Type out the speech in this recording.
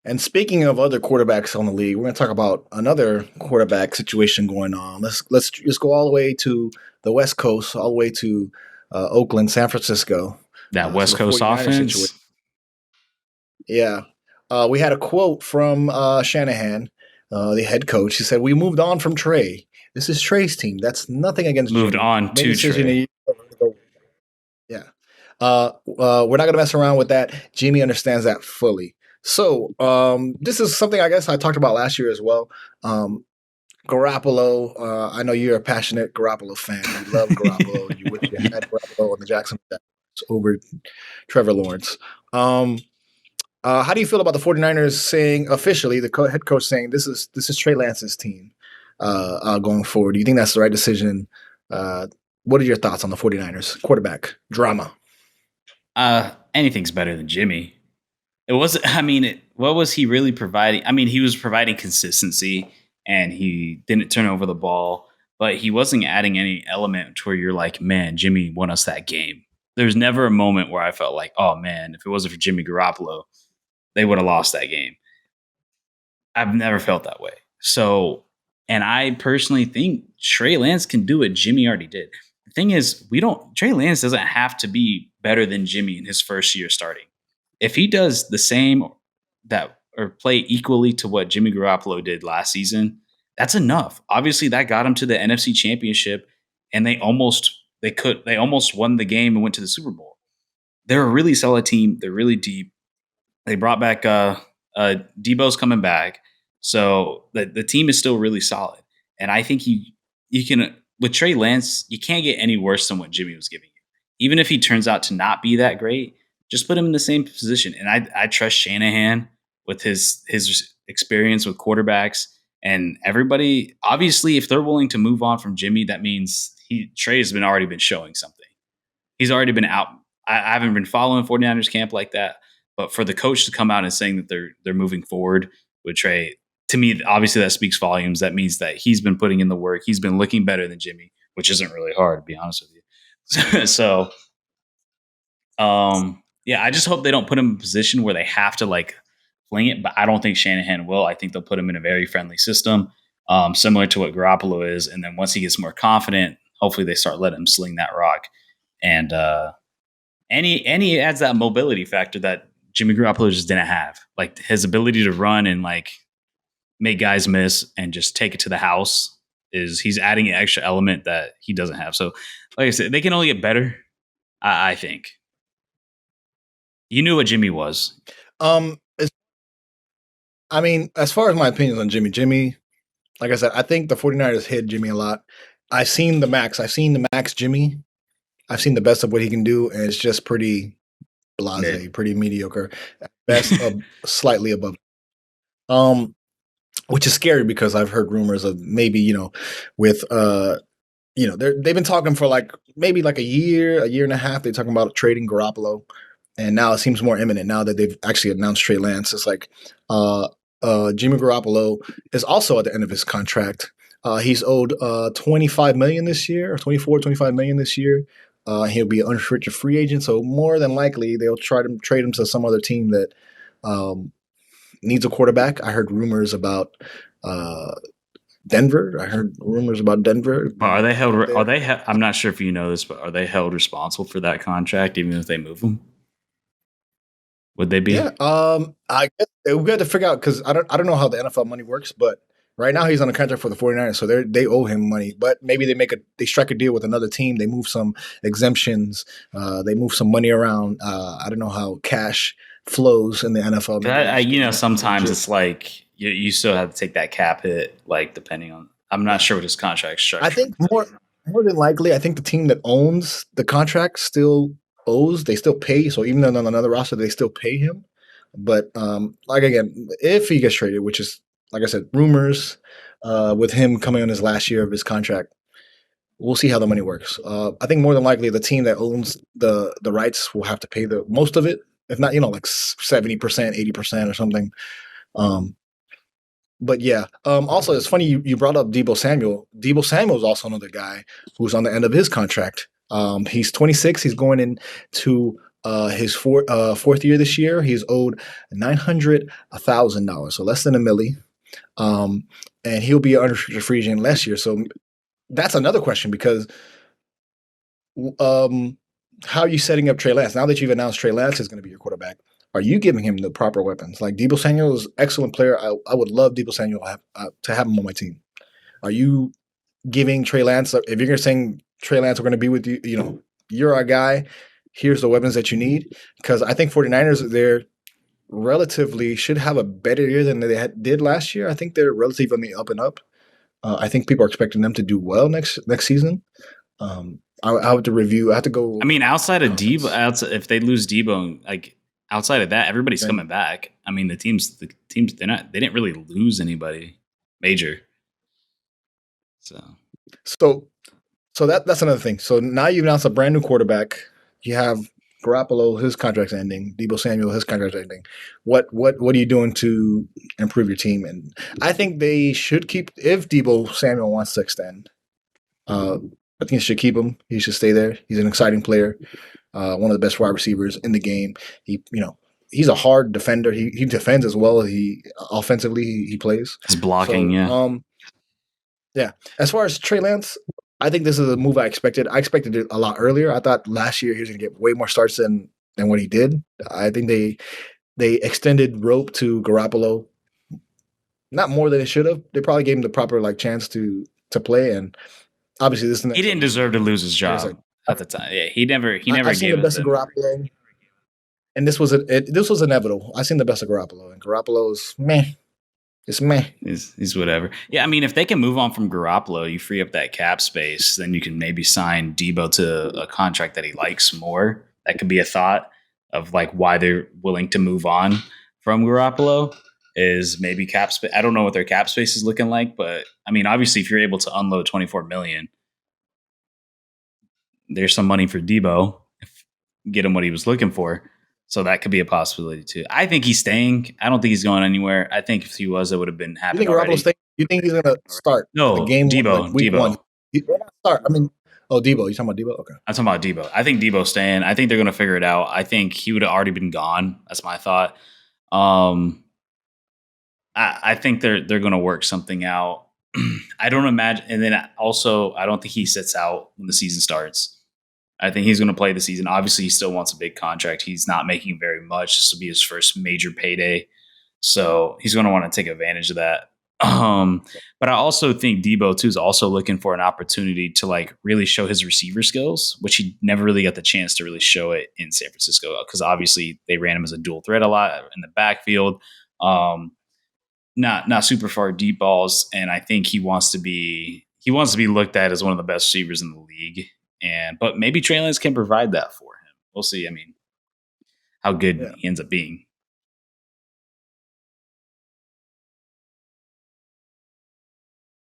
And speaking of other quarterbacks on the league, we're going to talk about another quarterback situation going on. Let's go all the way to the West Coast, all the way to Oakland, San Francisco. That To West the Coast 49ers situation. offense. Yeah. We had a quote from Shanahan, the head coach. He said, "We moved on from Trey. This is Trey's team. That's nothing against Moved Jimmy. on Made a to decision a Trey. year ago." Yeah. We're not going to mess around with that. Jimmy understands that fully. So this is something I guess I talked about last year as well. Um, Garoppolo, I know you're a passionate Garoppolo fan. You love Garoppolo. You wish you Yeah. had Garoppolo on the Jacksonville Jaguars over Trevor Lawrence. Um, how do you feel about the 49ers saying officially, the head coach saying this is Trey Lance's team going forward? Do you think that's the right decision? Uh, what are your thoughts on the 49ers quarterback drama? Anything's better than Jimmy. It was. I mean, what was he really providing? I mean, he was providing consistency, and he didn't turn over the ball, but he wasn't adding any element to where you're like, man, Jimmy won us that game. There's never a moment where I felt like, oh man, if it wasn't for Jimmy Garoppolo, they would have lost that game. I've never felt that way. So, and I personally think Trey Lance can do what Jimmy already did. The thing is, Trey Lance doesn't have to be better than Jimmy in his first year starting. If he does the same that or play equally to what Jimmy Garoppolo did last season, that's enough. Obviously, that got him to the NFC Championship, and they almost won the game and went to the Super Bowl. They're a really solid team. They're really deep. They brought back Debo's coming back, so the team is still really solid. And I think you can with Trey Lance, you can't get any worse than what Jimmy was giving you. Even if he turns out to not be that great, just put him in the same position. And I trust Shanahan with his experience with quarterbacks and everybody. Obviously, if they're willing to move on from Jimmy, that means Trey's been already been showing something. He's already been out. I haven't been following 49ers camp like that, but for the coach to come out and saying that they're moving forward with Trey, to me, obviously that speaks volumes. That means that he's been putting in the work. He's been looking better than Jimmy, which isn't really hard to be honest with you. So, yeah, I just hope they don't put him in a position where they have to like fling it. But I don't think Shanahan will. I think they'll put him in a very friendly system, similar to what Garoppolo is. And then once he gets more confident, hopefully they start letting him sling that rock. And he adds that mobility factor that Jimmy Garoppolo just didn't have, like his ability to run and like make guys miss and just take it to the house. He's adding an extra element that he doesn't have. So, like I said, they can only get better. I think you knew what Jimmy was. Um, I mean, as far as my opinions on Jimmy, like I said, I think the 49ers hit Jimmy a lot. I've seen the max. I've seen the max Jimmy. I've seen the best of what he can do, and it's just pretty blase, pretty mediocre. At best, slightly above. Um, which is scary because I've heard rumors of maybe with they've been talking for like maybe like a year and a half. They're talking about trading Garoppolo, and now it seems more imminent now that they've actually announced Trey Lance. It's like Jimmy Garoppolo is also at the end of his contract. He's owed 25 million this year, or 24, 25 million this year. He'll be an unrestricted free agent, so more than likely they'll try to trade him to some other team that um, needs a quarterback. I heard rumors about uh, Denver. I heard rumors about Denver. Are they held? Are they? I'm not sure if you know this, but are they held responsible for that contract, even if they move them? Would they Yeah, be? I guess we have to figure out because I don't know how the NFL money works, but right now he's on a contract for the 49ers, so they owe him money. But maybe they strike a deal with another team. They move some exemptions. They move some money around. I don't know how cash flows in the NFL. Maybe Sometimes legit. it's like you still have to take that cap hit, like depending on. I'm not Yeah, sure what his contract I structure. think more than likely, I think the team that owns the contract still owes. They still pay. So even on another roster, they still pay him. But like again, if he gets traded, which is like I said, rumors with him coming on his last year of his contract, we'll see how the money works. I think more than likely the team that owns the rights will have to pay the most of it, if not like 70%, 80% or something. Um, but yeah, also it's funny you brought up Debo Samuel. Debo Samuel is also another guy who's on the end of his contract. He's 26. He's going into His fourth year this year, he's owed $900,000, so less than a milli. Um, and he'll be an unrestricted free agent last year. So that's another question because um, how are you setting up Trey Lance now that you've announced Trey Lance is going to be your quarterback? Are you giving him the proper weapons? Like Debo Samuel is an excellent player. I would love Debo Samuel to have him on my team. Are you giving Trey Lance? If you're saying Trey Lance, we're going to be with you. You know, you're our guy. Here's the weapons that you need. Because I think 49ers, they're relatively should have a better year than they did last year. I think they're relatively on the up and up. I think people are expecting them to do well next season. I have to review. I have to go. I mean, outside of Debo, if they lose Debo, like outside of that, everybody's coming back. I mean, the teams, they didn't really lose anybody major. So that's another thing. So now you've announced a brand new quarterback. You have Garoppolo, his contract's ending. Debo Samuel, his contract's ending. What are you doing to improve your team? And I think they should keep if Debo Samuel wants to extend. I think they should keep him. He should stay there. He's an exciting player. One of the best wide receivers in the game. He's a hard defender. He defends as well. He offensively he plays. His blocking, yeah. As far as Trey Lance, I think this is a move I expected. I expected it a lot earlier. I thought last year he was going to get way more starts than what he did. I think they extended rope to Garoppolo, not more than they should have. They probably gave him the proper chance to play, and obviously this is he didn't deserve to lose his job at the time. Yeah, he never I've seen the best of Garoppolo, and this was inevitable. I've seen the best of Garoppolo, and Garoppolo's meh. It's meh. He's whatever. Yeah, I mean, if they can move on from Garoppolo, you free up that cap space, then you can maybe sign Debo to a contract that he likes more. That could be a thought of why they're willing to move on from Garoppolo is maybe cap space. I don't know what their cap space is looking like, but I mean, obviously, if you're able to unload $24 million, there's some money for Debo. Get him what he was looking for. So that could be a possibility too. I think he's staying. I don't think he's going anywhere. I think if he was, it would have been happening. You think Garoppolo's staying? You think he's going to start the game? Debo, week Debo. One? He start. I mean, Debo. You talking about Debo? Okay. I'm talking about Debo. I think Debo's staying. I think they're going to figure it out. I think he would have already been gone. That's my thought. I think they're going to work something out. I don't imagine. And then also, I don't think he sits out when the season starts. I think he's going to play the season. Obviously, he still wants a big contract. He's not making very much. This will be his first major payday. So he's going to want to take advantage of that. But I also think Debo, too, is also looking for an opportunity to really show his receiver skills, which he never really got the chance to really show it in San Francisco because obviously they ran him as a dual threat a lot in the backfield. Not super far deep balls. And I think he wants to be looked at as one of the best receivers in the league. But maybe Trey Lance can provide that for him. We'll see. I mean, how good he ends up being.